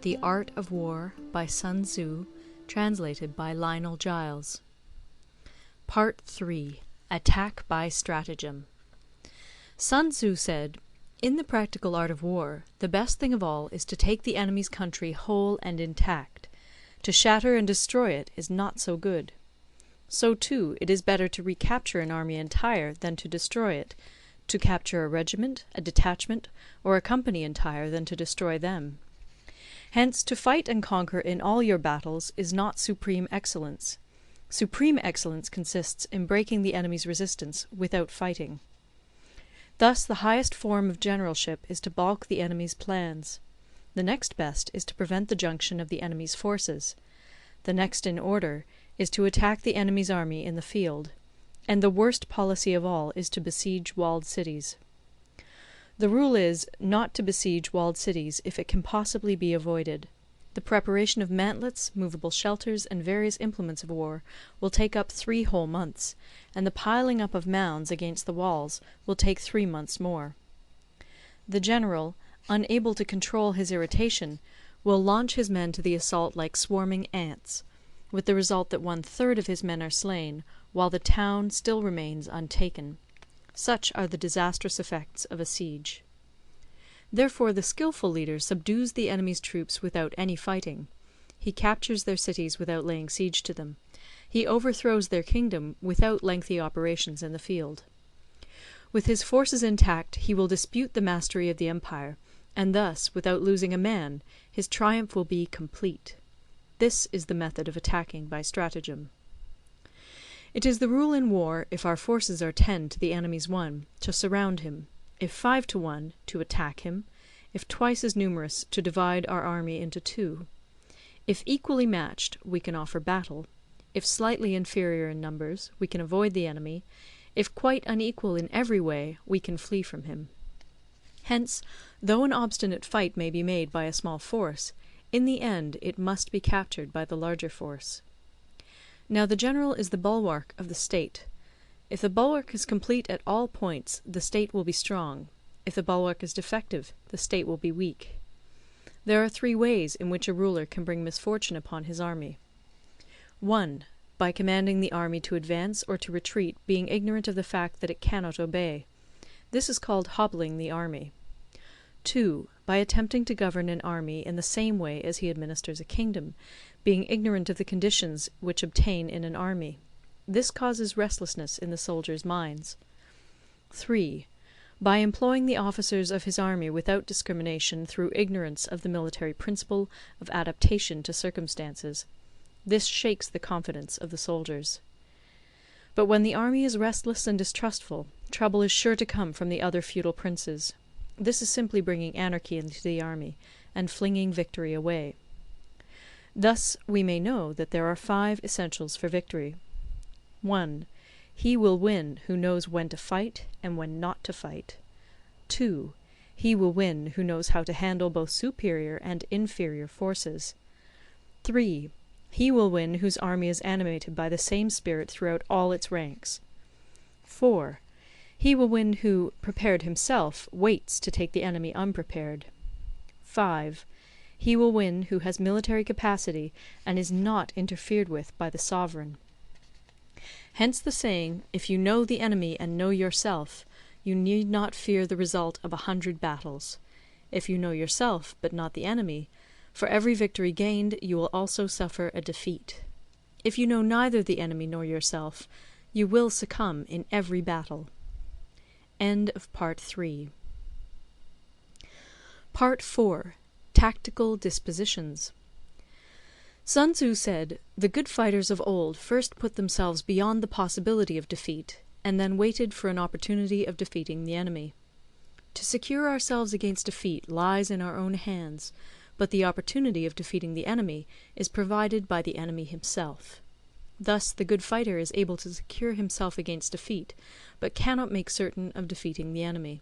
The Art of War by Sun Tzu, translated by Lionel Giles. Part 3. Attack by Stratagem. Sun Tzu said, "In the practical art of war, the best thing of all is to take the enemy's country whole and intact. To shatter and destroy it is not so good. So, too, it is better to recapture an army entire than to destroy it, to capture a regiment, a detachment, or a company entire than to destroy them. Hence, to fight and conquer in all your battles is not supreme excellence. Supreme excellence consists in breaking the enemy's resistance without fighting. Thus, the highest form of generalship is to balk the enemy's plans. The next best is to prevent the junction of the enemy's forces. The next in order is to attack the enemy's army in the field. And the worst policy of all is to besiege walled cities. The rule is, not to besiege walled cities if it can possibly be avoided. The preparation of mantlets, movable shelters, and various implements of war will take up 3 whole months, and the piling up of mounds against the walls will take 3 months more. The general, unable to control his irritation, will launch his men to the assault like swarming ants, with the result that 1/3 of his men are slain, while the town still remains untaken. Such are the disastrous effects of a siege. Therefore the skilful leader subdues the enemy's troops without any fighting. He captures their cities without laying siege to them. He overthrows their kingdom without lengthy operations in the field. With his forces intact he will dispute the mastery of the empire, and thus, without losing a man, his triumph will be complete. This is the method of attacking by stratagem. It is the rule in war, if our forces are 10 to the enemy's 1, to surround him; if 5 to 1, to attack him; if twice as numerous, to divide our army into 2. If equally matched, we can offer battle; if slightly inferior in numbers, we can avoid the enemy; if quite unequal in every way, we can flee from him. Hence, though an obstinate fight may be made by a small force, in the end it must be captured by the larger force. Now the general is the bulwark of the state. If the bulwark is complete at all points, the state will be strong; if the bulwark is defective, the state will be weak. There are 3 ways in which a ruler can bring misfortune upon his army. 1. By commanding the army to advance or to retreat, being ignorant of the fact that it cannot obey. This is called hobbling the army. 2. By attempting to govern an army in the same way as he administers a kingdom, being ignorant of the conditions which obtain in an army. This causes restlessness in the soldiers' minds. 3. By employing the officers of his army without discrimination through ignorance of the military principle of adaptation to circumstances. This shakes the confidence of the soldiers. But when the army is restless and distrustful, trouble is sure to come from the other feudal princes. This is simply bringing anarchy into the army, and flinging victory away. Thus we may know that there are 5 essentials for victory. 1. He will win who knows when to fight and when not to fight. 2. He will win who knows how to handle both superior and inferior forces. 3. He will win whose army is animated by the same spirit throughout all its ranks. 4. He will win who, prepared himself, waits to take the enemy unprepared. 5. He will win who has military capacity and is not interfered with by the sovereign. Hence the saying, if you know the enemy and know yourself, you need not fear the result of 100 battles. If you know yourself, but not the enemy, for every victory gained you will also suffer a defeat. If you know neither the enemy nor yourself, you will succumb in every battle. End of Part 3. Part 4. Tactical dispositions. Sun Tzu said, "The good fighters of old first put themselves beyond the possibility of defeat, and then waited for an opportunity of defeating the enemy. To secure ourselves against defeat lies in our own hands, but the opportunity of defeating the enemy is provided by the enemy himself. Thus the good fighter is able to secure himself against defeat, but cannot make certain of defeating the enemy.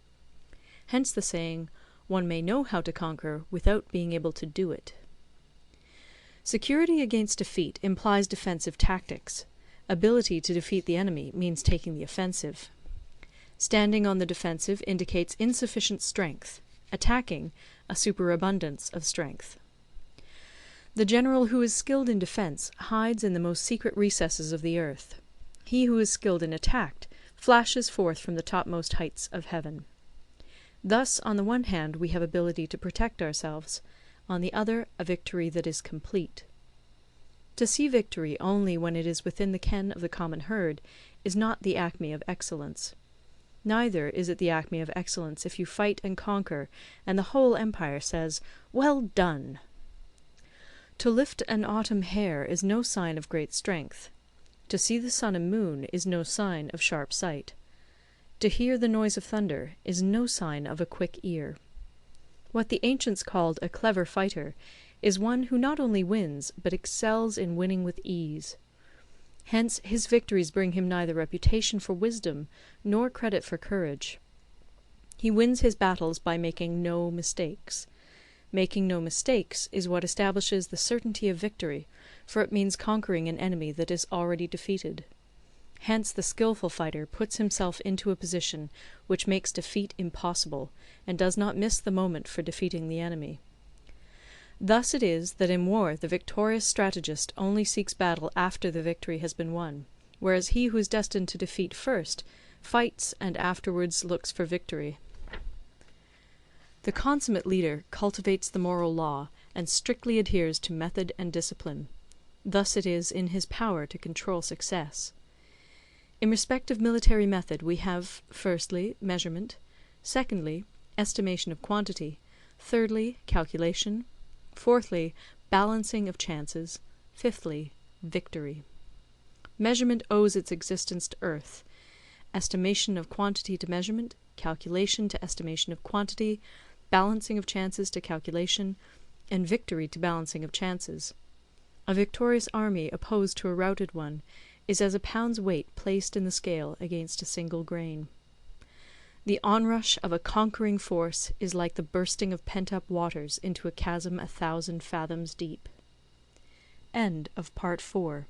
Hence the saying, 'One may know how to conquer without being able to do it.' Security against defeat implies defensive tactics. Ability to defeat the enemy means taking the offensive. Standing on the defensive indicates insufficient strength; attacking, a superabundance of strength. The general who is skilled in defence hides in the most secret recesses of the earth. He who is skilled in attack flashes forth from the topmost heights of heaven. Thus, on the one hand, we have ability to protect ourselves, on the other, a victory that is complete. To see victory only when it is within the ken of the common herd is not the acme of excellence. Neither is it the acme of excellence if you fight and conquer, and the whole empire says, "Well done!" To lift an autumn hare is no sign of great strength. To see the sun and moon is no sign of sharp sight. To hear the noise of thunder is no sign of a quick ear. What the ancients called a clever fighter is one who not only wins, but excels in winning with ease. Hence his victories bring him neither reputation for wisdom nor credit for courage. He wins his battles by making no mistakes. Making no mistakes is what establishes the certainty of victory, for it means conquering an enemy that is already defeated. Hence the skilful fighter puts himself into a position which makes defeat impossible, and does not miss the moment for defeating the enemy. Thus it is that in war the victorious strategist only seeks battle after the victory has been won, whereas he who is destined to defeat first fights and afterwards looks for victory. The consummate leader cultivates the moral law and strictly adheres to method and discipline. Thus it is in his power to control success. In respect of military method we have, firstly, measurement; secondly, estimation of quantity; thirdly, calculation; fourthly, balancing of chances; fifthly, victory. Measurement owes its existence to earth; estimation of quantity to measurement; calculation to estimation of quantity; balancing of chances to calculation; and victory to balancing of chances. A victorious army opposed to a routed one is as a pound's weight placed in the scale against a single grain. The onrush of a conquering force is like the bursting of pent-up waters into a chasm 1,000 fathoms deep. End of Part 4.